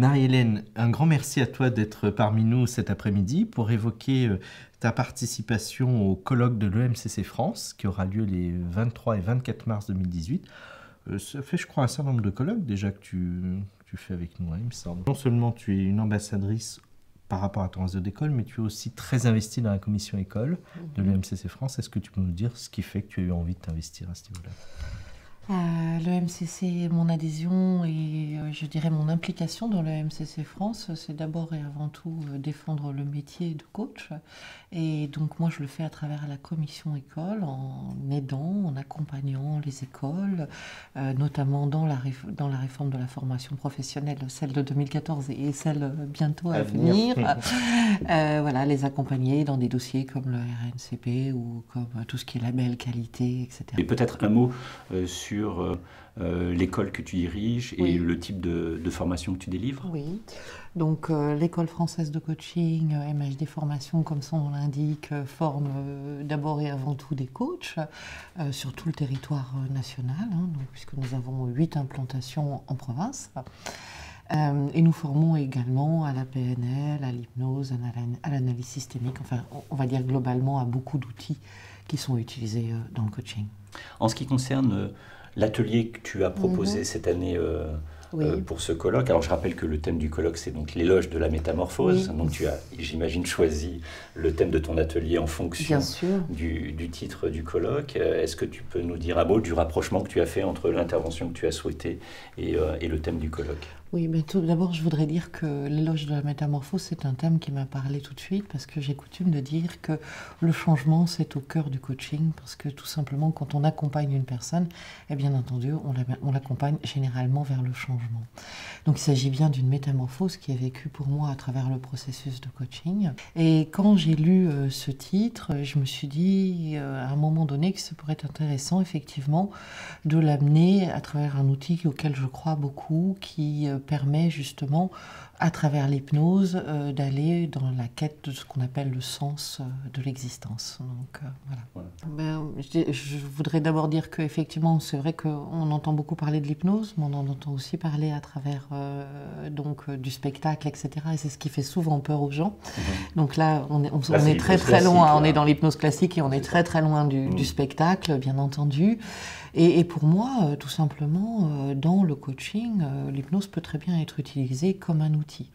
Marie-Hélène, un grand merci à toi d'être parmi nous cet après-midi pour évoquer ta participation au colloque de l'EMCC France qui aura lieu les 23 et 24 mars 2018. Ça fait, je crois, un certain nombre de colloques déjà que tu fais avec nous, hein, il me semble. Non seulement tu es une ambassadrice par rapport à ton réseau d'école, mais tu es aussi très investie dans la commission école de l'EMCC France. Est-ce que tu peux nous dire ce qui fait que tu as eu envie de t'investir à ce niveau-là ? L'EMCC, mon adhésion et je dirais mon implication dans l'EMCC France, c'est d'abord et avant tout défendre le métier de coach. Et donc moi je le fais à travers la commission école, en aidant, en accompagnant les écoles, notamment dans la réforme de la formation professionnelle, celle de 2014 et celle bientôt à venir. Voilà, les accompagner dans des dossiers comme le RNCP ou comme tout ce qui est label, qualité, etc. Et peut-être un mot sur l'école que tu diriges et le type de formation que tu délivres. Oui, donc l'école française de coaching, MHD Formation, comme son nom l'indique, forme d'abord et avant tout des coachs sur tout le territoire national, hein, donc, puisque nous avons 8 implantations en province. Et nous formons également à la PNL, à l'hypnose, à l'analyse systémique, enfin on va dire globalement à beaucoup d'outils qui sont utilisés dans le coaching. En ce qui concerne l'atelier que tu as proposé cette année pour ce colloque, alors je rappelle que le thème du colloque c'est donc l'éloge de la métamorphose, donc tu as, j'imagine, choisi le thème de ton atelier en fonction du titre du colloque. Est-ce que tu peux nous dire un mot du rapprochement que tu as fait entre l'intervention que tu as souhaitée et le thème du colloque ? Oui, mais tout d'abord, je voudrais dire que l'éloge de la métamorphose, c'est un thème qui m'a parlé tout de suite parce que j'ai coutume de dire que le changement, c'est au cœur du coaching parce que tout simplement, quand on accompagne une personne, et bien entendu, on l'accompagne généralement vers le changement. Donc, il s'agit bien d'une métamorphose qui est vécue pour moi à travers le processus de coaching. Et quand j'ai lu ce titre, je me suis dit à un moment donné que ça pourrait être intéressant, effectivement, de l'amener à travers un outil auquel je crois beaucoup, qui permet justement, à travers l'hypnose, d'aller dans la quête de ce qu'on appelle le sens de l'existence. Donc voilà. Ben, je voudrais d'abord dire qu'effectivement, c'est vrai qu'on entend beaucoup parler de l'hypnose, mais on en entend aussi parler à travers du spectacle, etc. Et c'est ce qui fait souvent peur aux gens. Donc là, on est très très loin, on est dans l'hypnose classique et on est très très loin du spectacle, bien entendu. Et pour moi, tout simplement, dans le coaching, l'hypnose peut très bien être utilisée comme un outil.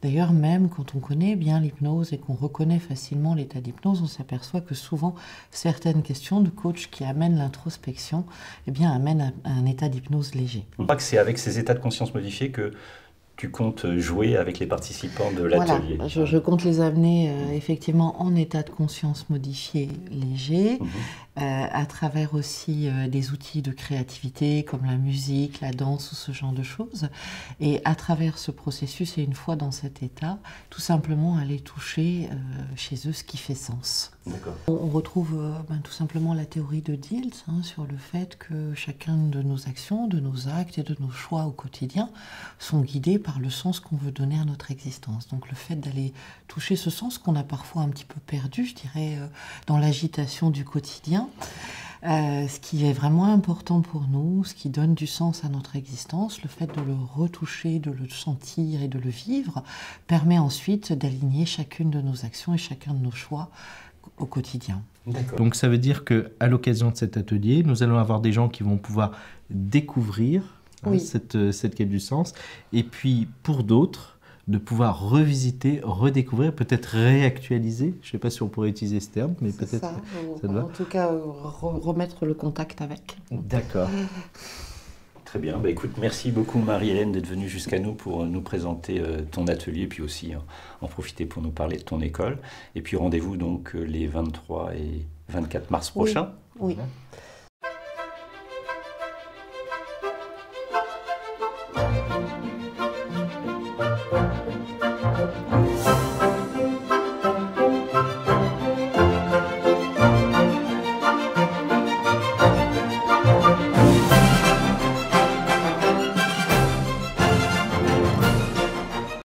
D'ailleurs, même quand on connaît bien l'hypnose et qu'on reconnaît facilement l'état d'hypnose, on s'aperçoit que souvent, certaines questions de coach qui amènent l'introspection, amènent à un état d'hypnose léger. Je crois que c'est avec ces états de conscience modifiés que tu comptes jouer avec les participants de l'atelier. Voilà, je compte les amener effectivement en état de conscience modifié léger, à travers aussi des outils de créativité comme la musique, la danse ou ce genre de choses. Et à travers ce processus, et une fois dans cet état, tout simplement aller toucher chez eux ce qui fait sens. On retrouve tout simplement la théorie de Diels sur le fait que chacune de nos actions, de nos actes et de nos choix au quotidien sont guidés par le sens qu'on veut donner à notre existence. Donc le fait d'aller toucher ce sens qu'on a parfois un petit peu perdu, je dirais, dans l'agitation du quotidien, ce qui est vraiment important pour nous, ce qui donne du sens à notre existence, le fait de le retoucher, de le sentir et de le vivre, permet ensuite d'aligner chacune de nos actions et chacun de nos choix au quotidien. Donc ça veut dire qu'à l'occasion de cet atelier, nous allons avoir des gens qui vont pouvoir découvrir cette quête du sens, et puis pour d'autres, de pouvoir revisiter, redécouvrir, peut-être réactualiser. Je ne sais pas si on pourrait utiliser ce terme, mais peut-être ça doit. En tout cas, remettre le contact avec. D'accord. Très bien. Bah, écoute, merci beaucoup Marie-Hélène d'être venue jusqu'à nous pour nous présenter ton atelier, puis aussi en profiter pour nous parler de ton école. Et puis rendez-vous donc les 23 et 24 mars prochains. Oui.